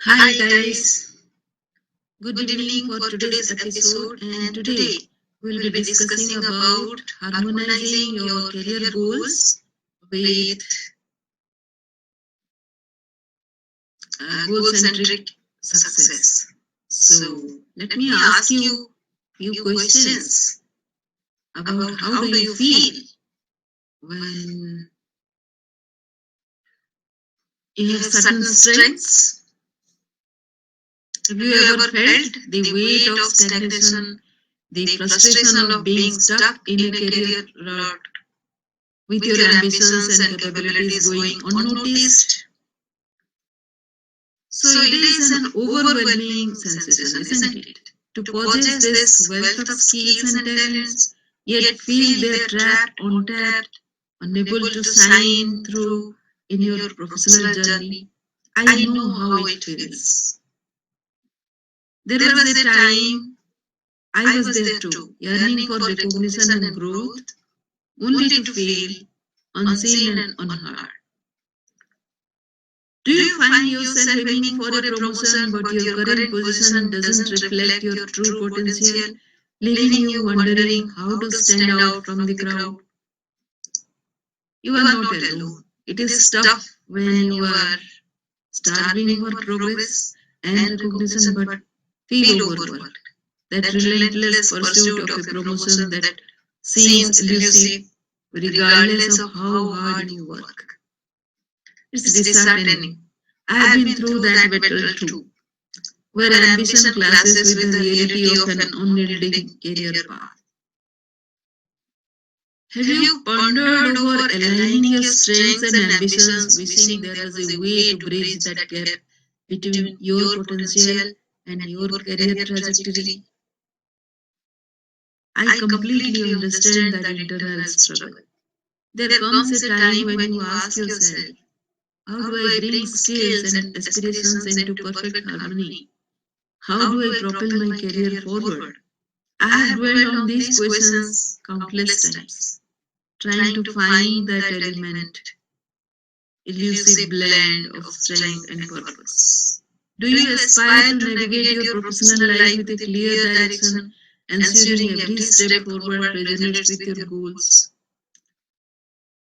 Hi guys, good evening for today's episode, and today we'll be discussing about harmonizing your career goals with goal-centric success. So let me ask you few questions about how do you feel when you have certain strengths. Have you ever felt the weight of stagnation, the frustration of being stuck in a career rut, with your ambitions and capabilities going unnoticed? So it is an overwhelming sensation, isn't it? To possess this wealth of skills and talents, yet feel they're trapped, untapped, unable to shine through in your professional journey. I know how it feels. There was a time I was there too, yearning for recognition and growth, only to feel unseen and unheard. Do you find yourself aiming for a promotion but your current position doesn't reflect your true potential, leaving you wondering how to stand out from the crowd? You are not alone. It is tough when you are starving for progress and recognition but feel overworked. That relentless pursuit of a promotion that seems elusive regardless of how hard you work. It's disheartening. I have been through that battle too, where ambition clashes with the reality of an unyielding career path. Have you pondered over aligning your strengths and ambitions, wishing there was a way to bridge that gap between your potential and your career trajectory? I completely understand that internal struggle. There comes a time when you ask yourself, how do I bring skills and aspirations into perfect harmony? How do I propel my career forward? I have dwelled on these questions countless times, trying to find that elusive blend of strength and purpose. Do you aspire to navigate your professional life with a clear direction, ensuring every step forward resonates with your goals?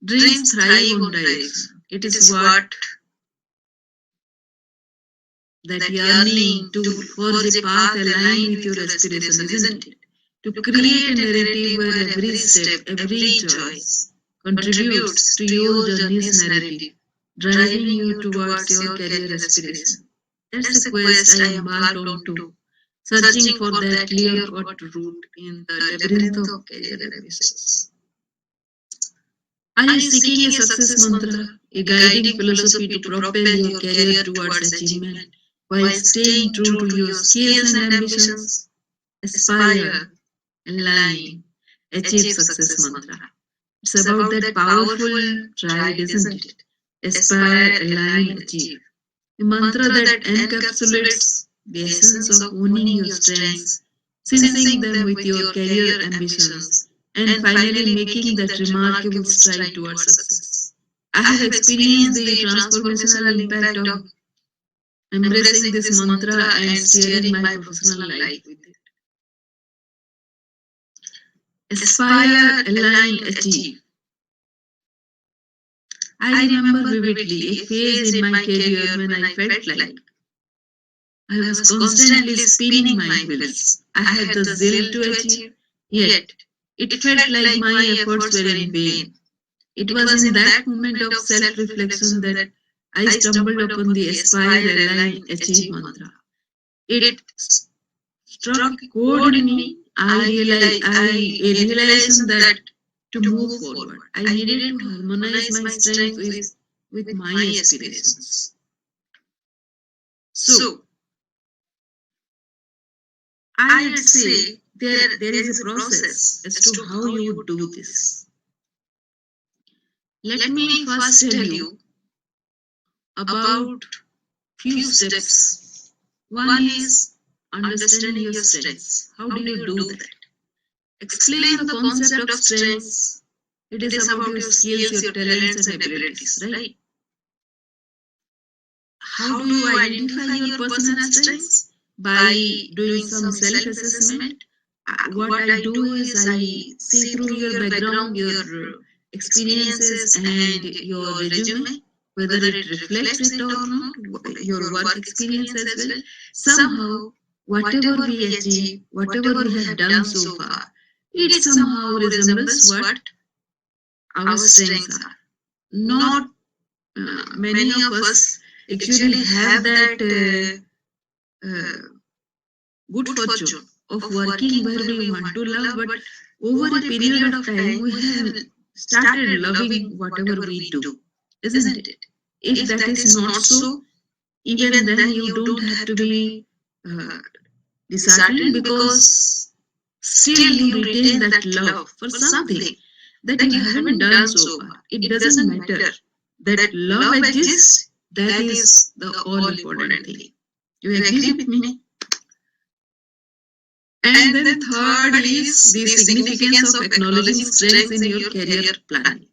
Dreams thrive on direction. It is what that yearning to forge a path aligned with your aspiration, isn't it? To create a narrative where every step, every choice contributes to your journey's narrative, driving you towards your career aspiration. That's a quest I embarked on too, searching for that clear cut route in the labyrinth of career ambitions. Are you seeking a success mantra, a guiding philosophy to propel your career towards achievement while staying true to your skills and ambitions? Aspire, align, achieve success mantra. It's about that powerful triad, isn't it? Aspire, align, achieve. A mantra that encapsulates the essence of owning your strengths, syncing them with your career ambitions, and finally making that remarkable stride towards success. I have experienced the transformational impact of embracing this mantra and steering my professional life with it. Aspire, align, achieve. I remember vividly a phase in my career when I felt like I was constantly spinning my wheels. I had the zeal to achieve, yet it felt like my efforts were in vain. It was in that moment of self reflection that I stumbled upon the aspire, align, achieve mantra. It struck a chord in me. I realized that to move forward, I needed to harmonize my strength with my aspirations. So, I'd say there is a process as to how you would do this. Let me first tell you about few steps. One is understanding your strengths. How do you do that? Explain the concept of strengths. It is about your skills, your talents, and abilities, right? How do you identify your personal strengths? By doing some self assessment. What I do is I see through your background, your experiences, and your resume, whether it reflects it or not, your work experience as well. Somehow, whatever we achieve, whatever we have done so far, it somehow resembles what our strengths are. Not many of us actually have that good fortune of working where we want to love, but over a period of time, we have started loving whatever we do, isn't it? If that is not so, even then you don't have to be uh, disheartened, because still you retain that love for something that you haven't done so far. It doesn't matter. That love exists, that is the all important thing. You agree with me? And then third is the significance of acknowledging strengths in your career planning.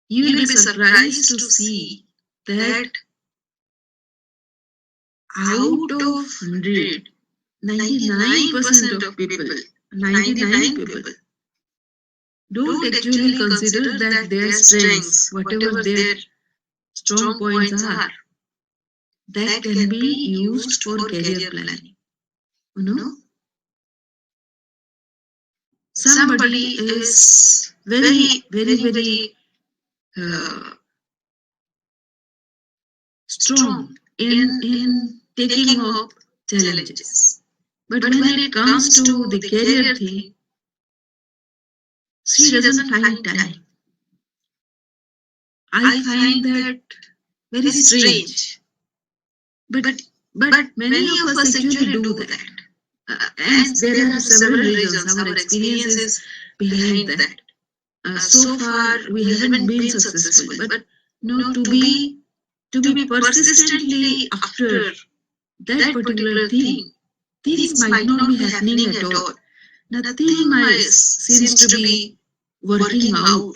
You will be surprised to see that out of 100, 99% of people, 99 people don't actually consider that their strengths, whatever their strong points are, that can be used for career planning. You know, somebody is very uh, strong in taking up challenges, but when it comes to the career thing, she doesn't find time. I find that very strange, but many of us actually do that. And there are several reasons, our experiences behind that. So far, we haven't been successful, but no, to be persistently after that particular thing, things might not be happening at all. Nothing might seems to be working out.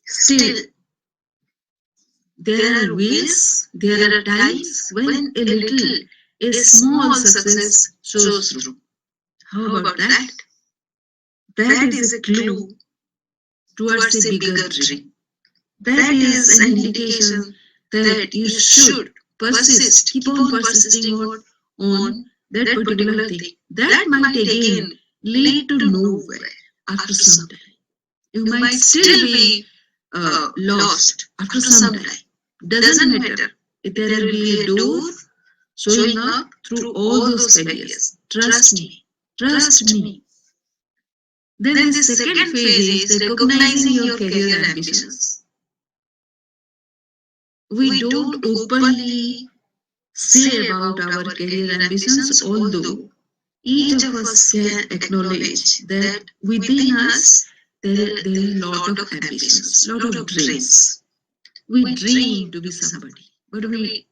Still, there are ways, there are times when a small success shows through. How about that? That is a clue towards a bigger dream. That is an indication that you should persist, keep on persisting on that particular thing. That might again lead to nowhere after some time. You might still be lost after some time. Doesn't matter. There will be a door showing up through all those failures. Trust me. Trust me. Then the second phase is recognizing your career ambitions. We don't openly say about our career ambitions, although each of us can acknowledge that within us there are a lot of ambitions, lot of dreams. We dream to be somebody, but we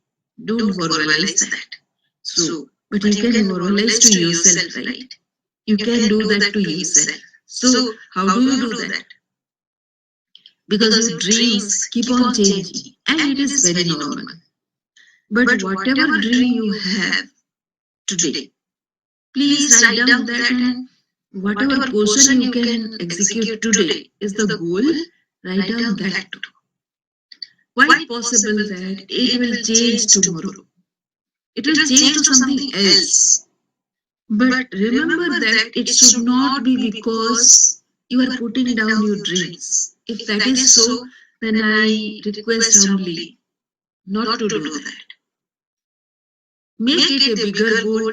don't verbalize that. So, but you can verbalize to yourself, right? You can do that to yourself. So, how do you do that? Because your dreams keep on changing, and it is very normal. But whatever dream you have today, please write down that, and whatever portion you can execute today is the goal. Write down that too. Quite possible that it will change tomorrow. It will change to something else. But remember that it should not be because you are putting down your dreams. If that is so, then I request humbly not to do that. Make it a bigger goal,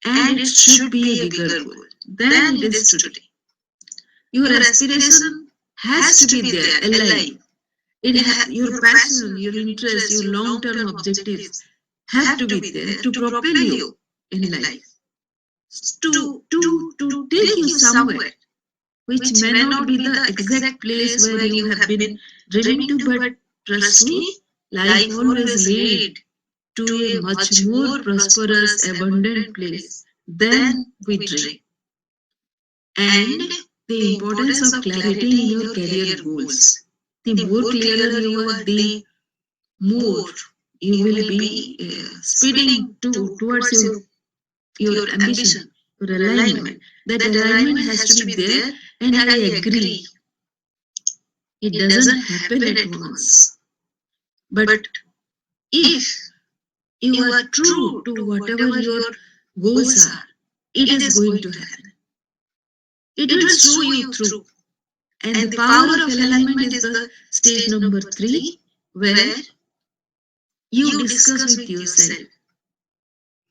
and it should be a bigger goal than it is today. Your aspiration has to be there, alive. Your passion, your interest, your long-term objectives have to be there to propel you in life, to take you somewhere, which may not be the exact place where you have been dreaming to, but trust me, life always leads to a much more prosperous, abundant place than we dream. And the importance of clarity in your career goals. The more clearer you are, the more you will be speeding towards your ambition, your alignment. That alignment has to be there, and I agree. It doesn't happen at once. But if you are true to whatever your goals are, it is going to happen. It will show you through. And the power of alignment is the stage number 3, where you discuss with yourself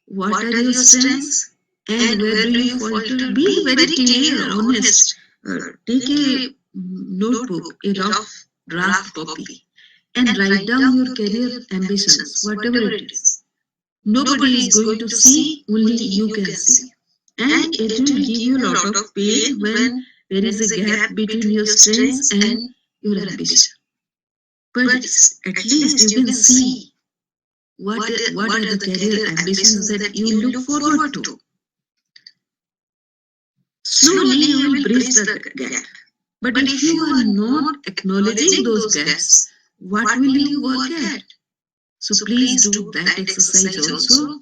what are your strengths and where do you falter. Be very clear, honest. Take a notebook, a rough draft copy, and write down your career ambitions, whatever it is. Nobody is going to see, only you can see. And it will give you a lot of pain when there is a gap between your strengths and your ambition. But at least you can see what are the career ambitions that you look forward to. Slowly you will bridge the gap. But if you are not acknowledging those gaps, what will you work at? So please do that exercise also.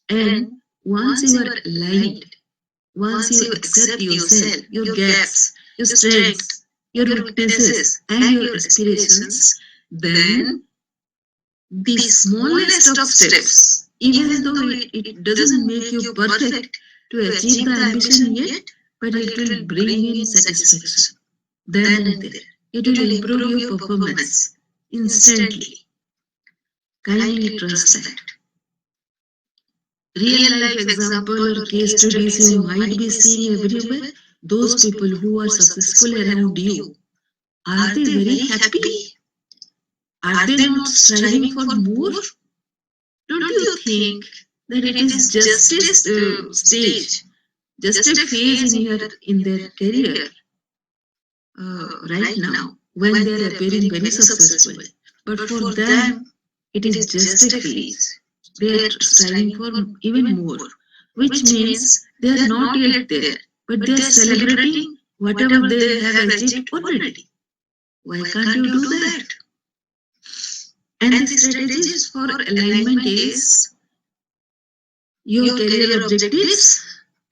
And once you are aligned, once you accept yourself, your gaps, your strengths, your weaknesses, and your aspirations, then the smallest of steps, even though it doesn't make you perfect to achieve the ambition yet, but it will bring in satisfaction. Then and there, it will improve your performance instantly. Kindly trust that. Real life example or case studies you might be seeing everywhere, those people who are successful around you, are they very happy? Are they not striving for more? Don't you think that it is just a stage, just a phase in their career right now when they are appearing very successful? But for them, it is just a phase. They are striving for even more, which means they are not yet there, but they are celebrating whatever they have achieved already. Why can't you do that? And the strategies for alignment is your career objectives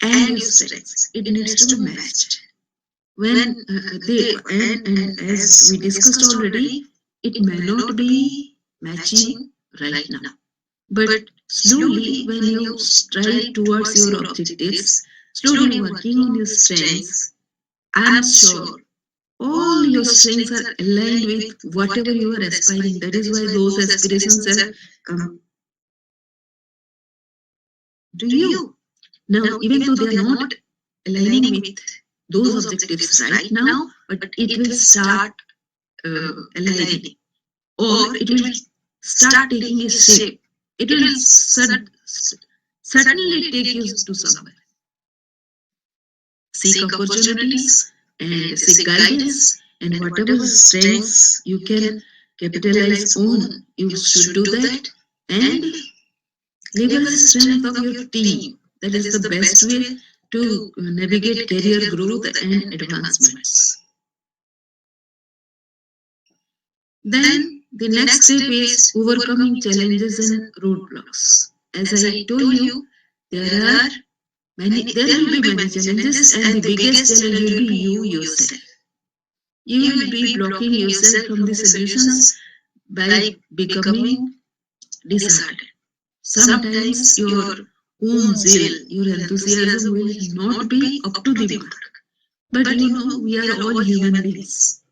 and your strengths. It needs to be matched. When and as we discussed already, it may not be matching right now. But slowly, when you strive towards your objectives, slowly working on your strengths, I'm sure all your strengths are aligned with whatever you are aspiring. That is why those aspirations have come to you. Now, even though they are not aligning with those objectives right now, but it will start aligning, or it will start taking a shape. It will certainly take you to somewhere. Seek opportunities and seek guidance, and whatever strengths you can capitalize on, you should do that. And leverage the strength of your team. That is the best way to navigate career growth and advancements. Then the next step is overcoming challenges and roadblocks. As I told you, there will be many challenges, and the biggest challenge will be you yourself. You will be blocking yourself from the solutions by becoming disheartened. Sometimes your own zeal, your enthusiasm will not be up to the mark. But we are all human beings.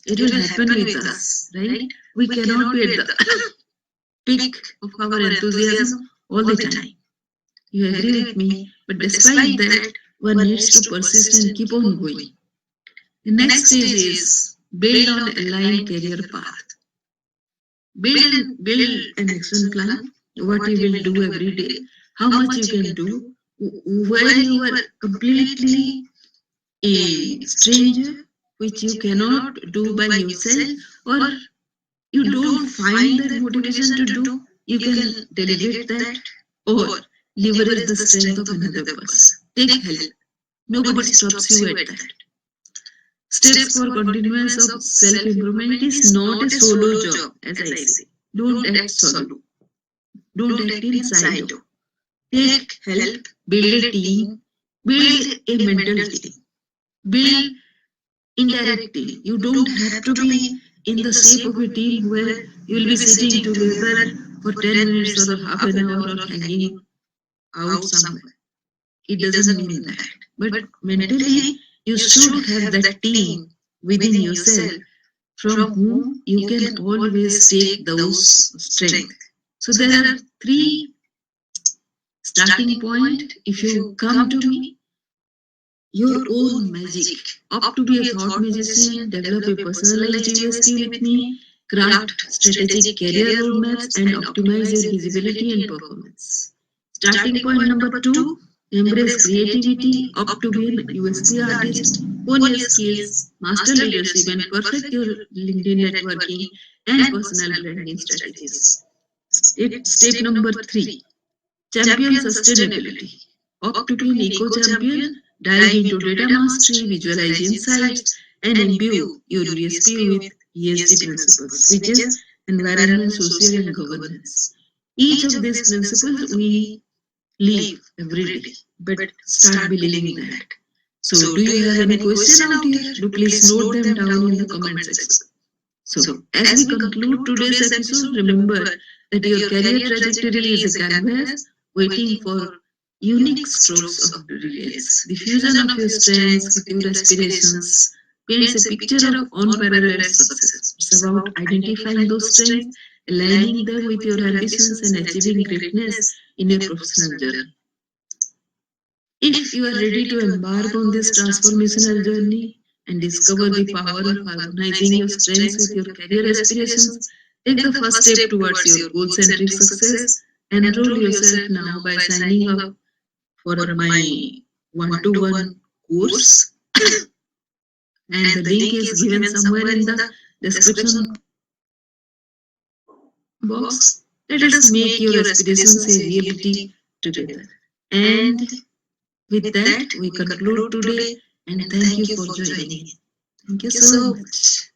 It will happen with us, right? We cannot be at the peak of our enthusiasm all the time. You agree with me? But despite that, one needs to persist and keep on going. The next stage is build on aligned career path. Build an action plan, what you will do every day, how much you can do, where you are completely a stranger, which you cannot do by yourself, or you don't find that motivation to do, you can delegate that or leverage the strength of another person. Take help. Nobody stops you at that. Steps for continuance of self-improvement. It is not a solo job, as I say. Don't act solo. Don't act in silo. Take help, build a team, build a mental team, build indirect team. You don't have to be in the shape of a team where you will be sitting together for 10 minutes or half an hour or hanging out somewhere. It doesn't mean that. But mentally, you should have that team within yourself from whom you can always take those strength. So there are three starting point. If you come to me, your own magic, opt to be a thought magician, develop a personalized USP with me, craft strategic career roadmaps, and optimize your visibility and performance. Starting point number two, embrace creativity, opt to be an USP artist, hone your skills, master leadership, and perfect your LinkedIn networking and personal branding strategies. Step number three, champion sustainability. Opt to be an eco champion, dive into data mastery, visualize insights, and imbue your USP with ESG principles, which is environment, social, and governance. Each of these principles we live every day, but start believing that. So, do you have any question out here? Do please note them down in the comment section. So, as we conclude today's episode, remember that your career trajectory is a canvas waiting for unique strokes of brilliance. The fusion of your strengths with your aspirations paints a picture of unparalleled success. It's about identifying those strengths, aligning them with your ambitions, and achieving greatness in your professional journey. If you are ready to embark on this transformational journey and discover the power of harmonizing your strengths with your career aspirations, take the first step towards your goal-centric success. Enroll yourself now by signing up for my one-to-one course, and the link is given somewhere in the description box. Let us make your aspirations a reality together. And with that, we conclude today, and thank you for joining in. Thank you so much.